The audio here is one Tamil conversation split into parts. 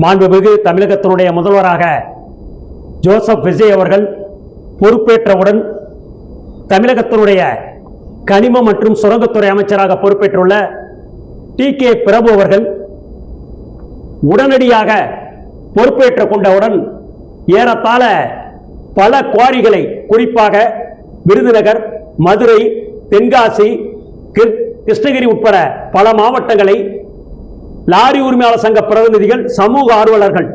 மாண்புமிகு தமிழகத்தினுடைய முதல்வராக ஜோசப் விஜய் அவர்கள் பொறுப்பேற்றவுடன் தமிழகத்தினுடைய கனிம மற்றும் சுரங்கத்துறை அமைச்சராக பொறுப்பேற்றுள்ள டி.கே. பிரபு அவர்கள் உடனடியாக பொறுப்பேற்றுக் கொண்டவுடன் ஏறத்தாழ பல குவாரிகளை, குறிப்பாக விருதுநகர், மதுரை, தென்காசி, கிருஷ்ணகிரி உட்பட பல மாவட்டங்களை லாரி உரிமையாளர் சங்க பிரதிநிதிகள், சமூக ஆர்வலர்கள்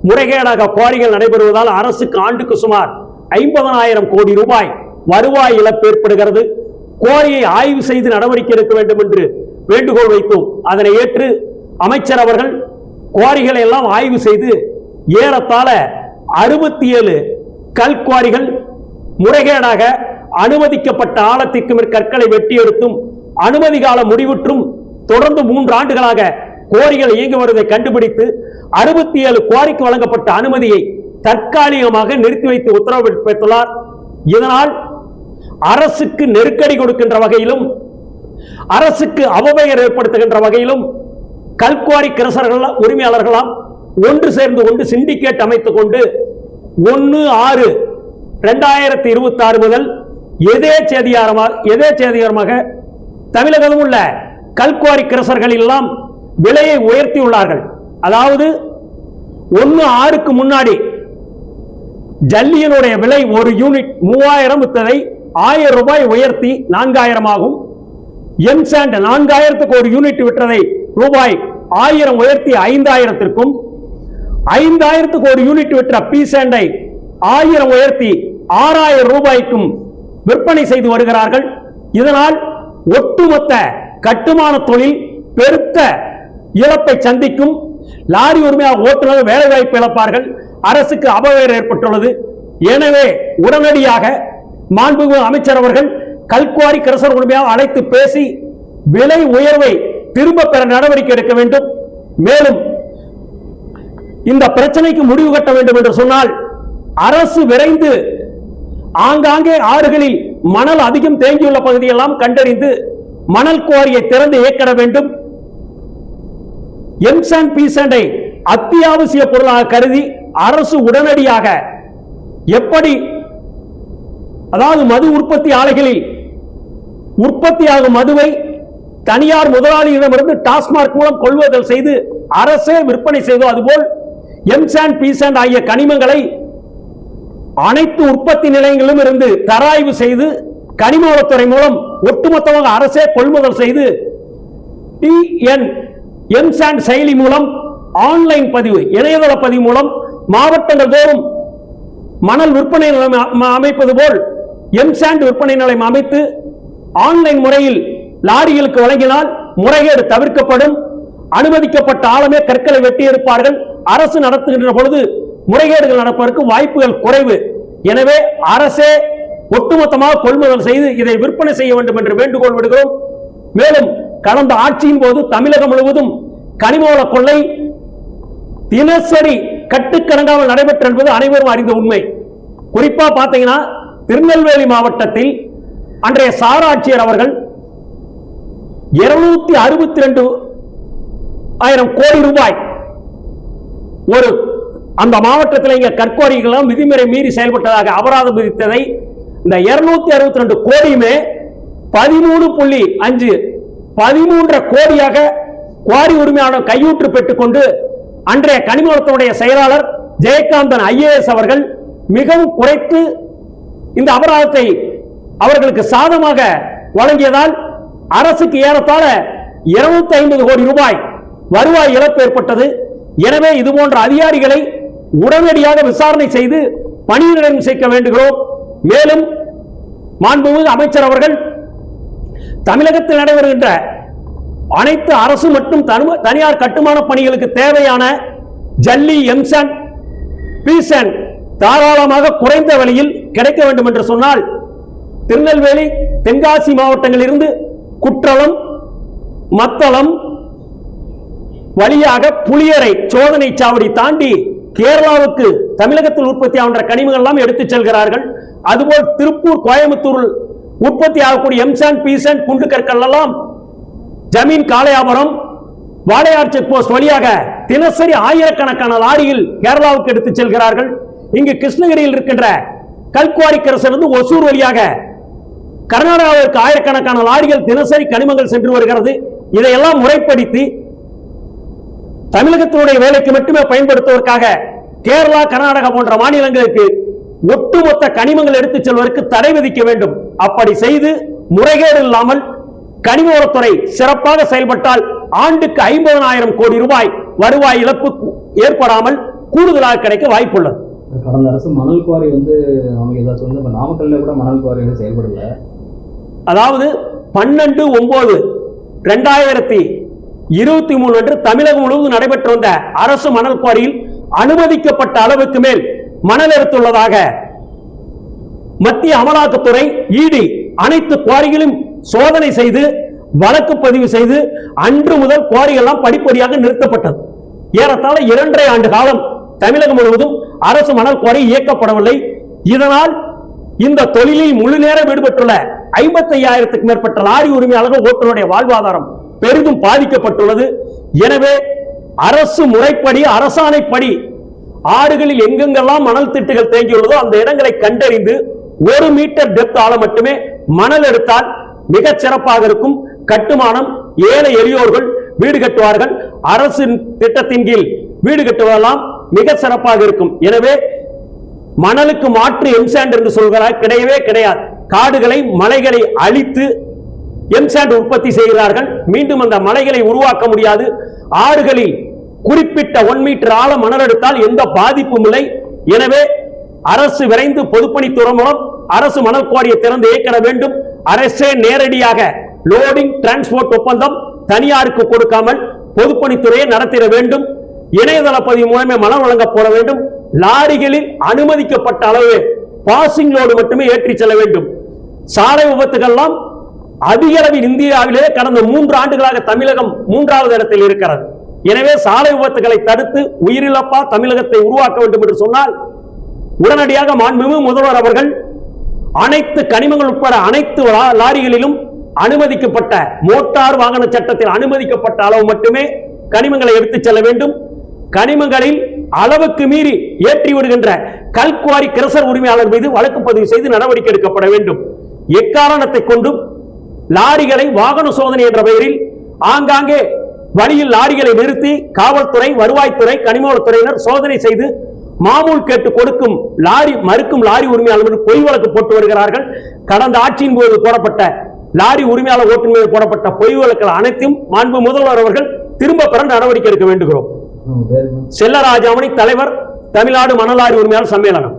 முறைகேடாக குவாரிகள் நடைபெறுவதால் அரசுக்கு ஆண்டுக்கு சுமார் 50,000 கோடி ரூபாய் வருவாய் இழப்பு ஏற்படுகிறது. குவாரியை ஆய்வு செய்து நடவடிக்கை எடுக்க வேண்டும் என்று வேண்டுகோள் வைத்தோம். அதனை ஏற்று அமைச்சர் அவர்கள் குவாரிகளை எல்லாம் ஆய்வு செய்து ஏறத்தாழ 67 கல்குவாரிகள் முறைகேடாக அனுமதிக்கப்பட்ட ஆழத்திற்கு மேல் கற்களை வெட்டி எடுத்தும் அனுமதி காலம் முடிவுற்றும் தொடர்ந்து 3 ஆண்டுகளாக குவாரிகள் இயங்கி வருவதை கண்டுபிடித்து 67 குவாரிக்கு வழங்கப்பட்ட அனுமதியை தற்காலிகமாக நிறுத்தி வைத்து உத்தரவு பிறப்பித்துள்ளார். இதனால் அரசுக்கு நெருக்கடி கொடுக்கின்ற வகையிலும் அரசுக்கு அவப்பெயர் ஏற்படுத்துகின்ற வகையிலும் கல்குவாரி கிரசர்கள் உரிமையாளர்களாம் ஒன்று சேர்ந்து கொண்டு சிண்டிகேட் அமைத்துக் கொண்டு 1/6/2026 முதல் எதேச்சதிகாரமாக தமிழகம் உள்ள கல்குவாரி கிரசர்கள் எல்லாம் விலையை உயர்த்தியுள்ளார்கள். அதாவது 1/6க்கு முன்னாடி ஜல்லியினுடைய விலை ஒரு யூனிட் 3000 விற்றதை 1000 ரூபாய் உயர்த்தி 4000 ஆகும். எம்சாண்ட் 4000க்கு ஒரு யூனிட் விற்றதை ரூபாய் 1000 உயர்த்தி 5000க்கும், 5000க்கு ஒரு யூனிட் விற்ற பி சாண்டை 1000 உயர்த்தி 6000 ரூபாய்க்கும் விற்பனை செய்து வருகிறார்கள். இதனால் ஒட்டுமொத்த கட்டுமான தொழில் பெருத்த இழப்பை சந்திக்கும். லாரி உரிமையாளர் ஓட்டுநர் வேலை வாய்ப்பு இழப்பார்கள். அரசுக்கு அபகீர்த்தி ஏற்பட்டுள்ளது. எனவே உடனடியாக மாண்புமிகு அமைச்சர் அவர்கள் கல்குவாரி கிரசர் உரிமையாளர் அழைத்து பேசி விலை உயர்வை திரும்ப பெற நடவடிக்கை எடுக்க வேண்டும். மேலும் இந்த பிரச்சனைக்கு முடிவு கட்ட வேண்டும் என்று சொன்னால் அரசு விரைந்து ஆங்காங்கே ஆறுகளில் மணல் அதிகம் தேங்கியுள்ள பகுதியெல்லாம் கண்டறிந்து மணல் குவாரியை திறந்து இயக்கிட வேண்டும். எம்சாண்ட் பீசாண்டை அத்தியாவசிய பொருளாக கருதி அரசு உடனடியாக எப்படி, அதாவது மது உற்பத்தி ஆலைகளில் உற்பத்தியாகும் மதுவை தனியார் முதலாளியிடமிருந்து டாஸ்மாக் மூலம் கொள்வதல் செய்து அரசே விற்பனை செய்தோ அதுபோல் எம்சாண்ட் பீசாண்ட் ஆகிய கனிமங்களை அனைத்து உற்பத்தி நிலையங்களிலும் இருந்து தராய்வு செய்து கனிமவளத்துறை மூலம் ஒட்டுமொத்தமாக அரசே கொள்முதல் செய்து எம்சாண்ட் செயலி மூலம் ஆன்லைன் பதிவு, இணையதள பதிவு மூலம் மாவட்டங்கள் தோறும் மணல் விற்பனை நிலையம் அமைப்பது போல் எம்சாண்ட் விற்பனை நிலையம் அமைத்து ஆன்லைன் முறையில் லாரிகளுக்கு வழங்கினால் முறைகேடு தவிர்க்கப்படும். அனுமதிக்கப்பட்ட ஆழமே கற்களை வெட்டி எடுப்பார்கள். அரசு நடத்துகின்ற பொழுது முறைகேடுகள் நடப்பதற்கு வாய்ப்புகள் குறைவு. எனவே அரசே ஒட்டுமொத்தமாக கொள்முதல் செய்து இதை விற்பனை செய்ய வேண்டும் என்று வேண்டுகோள் விடுகிறோம். மேலும் கடந்த ஆட்சியின் போது தமிழகம் முழுவதும் கனிமவள கொள்ளை தினசரி கட்டுக்கடங்காமல் நடைபெற்று என்பது அனைவரும் அறிந்த உண்மை. குறிப்பா பார்த்தீங்கன்னா திருநெல்வேலி மாவட்டத்தில் அன்றைய சார் ஆட்சியர் அவர்கள் 262,000 கோடி ரூபாய் ஒரு அந்த மாவட்டத்தில் இங்க கற்குவாரிகள் விதிமுறை மீறி செயல்பட்டதாக அபராதம் விதித்ததை இந்த 262 கோடியுமே 13.5 கோடியாக குவாரி உரிமையாளர் கையூற்று பெற்றுக் கொண்டு அன்றைய கனிமவளத்துடைய செயலாளர் ஜெயகாந்தன் IAS அவர்கள் மிகவும் குறைத்து இந்த அபராதத்தை அவர்களுக்கு சாதமாக வழங்கியதால் அரசுக்கு ஏறத்தாழ 250 கோடி ரூபாய் வருவாய் இழப்பு ஏற்பட்டது. எனவே இதுபோன்ற அதிகாரிகளை உடனடியாக விசாரணை செய்து பணியிடம் சேர்க்க வேண்டுகிறோம். மேலும் மாண்புமிகு அமைச்சர் அவர்கள் தமிழகத்தில் நடைபெறுகின்ற அனைத்து அரசு மற்றும் தனியார் கட்டுமான பணிகளுக்கு தேவையான ஜல்லி, எம்சாண்ட், பீசாண்ட் தாராளமாக குறைந்த விலையில் கிடைக்க வேண்டும் என்று சொன்னால் திருநெல்வேலி, தென்காசி மாவட்டங்களில் இருந்து குற்றலம், மத்தளம் வழியாக புளியரை சோதனை சாவடி தாண்டி கேரளாவுக்கு தமிழகத்தில் உற்பத்தி ஆகின்ற கனிமங்கள் எல்லாம் எடுத்துச் செல்கிறார்கள். அதுபோல் திருப்பூர், கோயம்புத்தூர் உற்பத்தி ஆகக்கூடிய எம்சாண்ட், பீசாண்ட், குண்டு கற்கள் எல்லாம் ஜமீன் காளையாபுரம் வாளையார் செக் போஸ்ட் வழியாக தினசரி ஆயிரக்கணக்கான லாரியில் கேரளாவுக்கு எடுத்துச் செல்கிறார்கள். இங்கு கிருஷ்ணகிரியில் இருக்கின்ற கல்குவாரி கிரசிலிருந்து ஒசூர் வழியாக கர்நாடகாவிற்கு ஆயிரக்கணக்கான லாரிகள் தினசரி கனிமங்கள் சென்று வருகிறது. இதையெல்லாம் முறைப்படுத்தி தமிழகத்தினுடைய வேலைக்கு மட்டுமே பயன்படுத்துவதற்காக கேரளா, கர்நாடகா போன்ற மாநிலங்களுக்கு ஒட்டுமொத்த கனிமங்கள் எடுத்துச் செல்வதற்கு தடை விதிக்க வேண்டும். அப்படி செய்து முறைகேடு இல்லாமல் கனிம வளத்துறை சிறப்பாக செயல்பட்டால் ஆண்டுக்கு 50,000 கோடி ரூபாய் வருவாய் இழப்பு ஏற்படாமல் கூடுதலாக கிடைக்க வாய்ப்புள்ளது. கடந்த அரசு மணல் குவாரி நாமக்கல்ல கூட மணல் குவாரி செயல்படல. அதாவது 12/9/2023 அன்று தமிழகம் முழுவதும் நடைபெற்று வந்த அரசு மணல் குவாரியில் அனுமதிக்கப்பட்ட அளவுக்கு மேல் மணல் எடுத்துள்ளதாக மத்திய அமலாக்கத்துறை இடி அனைத்து குவாரிகளும் சோதனை செய்து வழக்கு பதிவு செய்து அன்று முதல் குவாரிகள் படிப்படியாக நிறுத்தப்பட்டது. ஏறத்தாழ 2.5 ஆண்டு காலம் தமிழகம் முழுவதும் அரசு மணல் குவாரி இயக்கப்படவில்லை. இதனால் இந்த தொழிலில் முழு நேரம் ஈடுபட்டுள்ள 55,000க்கும் மேற்பட்ட லாரி உரிமையாளர்கள் ஓட்டுநருடைய வாழ்வாதாரம் பெரிதும் பாதிக்கப்பட்டுள்ளது. எனவே அரசு முறைப்படி, அரசாணைப்படி ஆறுகளில் எங்கெங்கெல்லாம் மணல் திட்டுகள் தேங்கியுள்ளதோ அந்த இடங்களை கண்டறிந்து 1 மீட்டர் டெப்த் ஆழம் மட்டுமே மணல் எடுத்தால் மிகச் சிறப்பாக இருக்கும். கட்டுமானம் ஏழை எளியோர்கள் வீடு கட்டுவார்கள். அரசின் திட்டத்தின் கீழ் வீடு கட்டுவதெல்லாம் மிக சிறப்பாக இருக்கும். எனவே மணலுக்கு மாற்று எம்சாண்ட் என்று சொல்கிறார், கிடையவே கிடையாது. காடுகளை, மலைகளை அழித்து எம்சாண்ட் உற்பத்தி செய்கிறார்கள். மீண்டும் அந்த மலைகளை உருவாக்க முடியாது. ஆறுகளில் குறிப்பிட்ட 1 மீட்டர் ஆழம் மணல் எடுத்தால் எந்த பாதிப்பும் இல்லை. எனவே அரசு விரைந்து பொதுப்பணித்துறை மூலம் அரசு மணல் குவாரியை திறந்து இயக்க வேண்டும். அரசே நேரடியாக லோடிங் டிரான்ஸ்போர்ட் ஒப்பந்தம் தனியாருக்கு கொடுக்காமல் பொதுப்பணித்துறையை நடத்திட வேண்டும். இணையதள பதிவு மூலமே மணல் வழங்க போட வேண்டும். லாரிகளில் அனுமதிக்கப்பட்ட அளவு பாசிங் லோடு மட்டுமே ஏற்றி செல்ல வேண்டும். சாலை விபத்துகள்லாம் அதிக அளவில் இந்தியாவிலே கடந்த 3 ஆண்டுகளாக தமிழகம் 3வது இடத்தில் இருக்கிறது. எனவே சாலை விபத்துகளை தடுத்து உயிரிழப்பா தமிழகத்தை உருவாக்க வேண்டும் என்று சொன்னால் உடனடியாக மாண்புமிகு முதல்வர் அவர்கள் அனைத்து கனிமங்கள் உட்பட அனைத்து லாரிகளிலும் அனுமதிக்கப்பட்ட மோட்டார் வாகன சட்டத்தில் அனுமதிக்கப்பட்ட அளவு மட்டுமே கனிமங்களை எடுத்துச் செல்ல வேண்டும். கனிமங்களில் அளவுக்கு மீறி ஏற்றி விடுகின்ற கல்குவாரி கிரசர் உரிமையாளர் மீது வழக்கு பதிவு செய்து நடவடிக்கை எடுக்கப்பட வேண்டும். எக்காரணத்தை கொண்டும் லாரிகளை வாகன சோதனை என்ற பெயரில் ஆங்காங்கே வழியில் லாரிகளை நிறுத்தி காவல்துறை, வருவாய்த்துறை, கனிமவளத்துறையினர் சோதனை செய்து மாமூல் கேட்டு கொடுக்கும் லாரி மறுக்கும் லாரி உரிமையாளர்கள் பொய் வழக்கு போட்டு வருகிறார்கள். கடந்த ஆட்சியின் போது போடப்பட்ட லாரி உரிமையாளர் ஓட்டுநர் மீது போடப்பட்ட பொய் வழக்குகள் அனைத்தும் மாண்பு முதல்வர் அவர்கள் திரும்ப பெற நடவடிக்கை எடுக்க வேண்டுகிறோம். செல்லராஜாமணி, தலைவர், தமிழ்நாடு மணலாரி உரிமையாளர் சம்மேளனம்.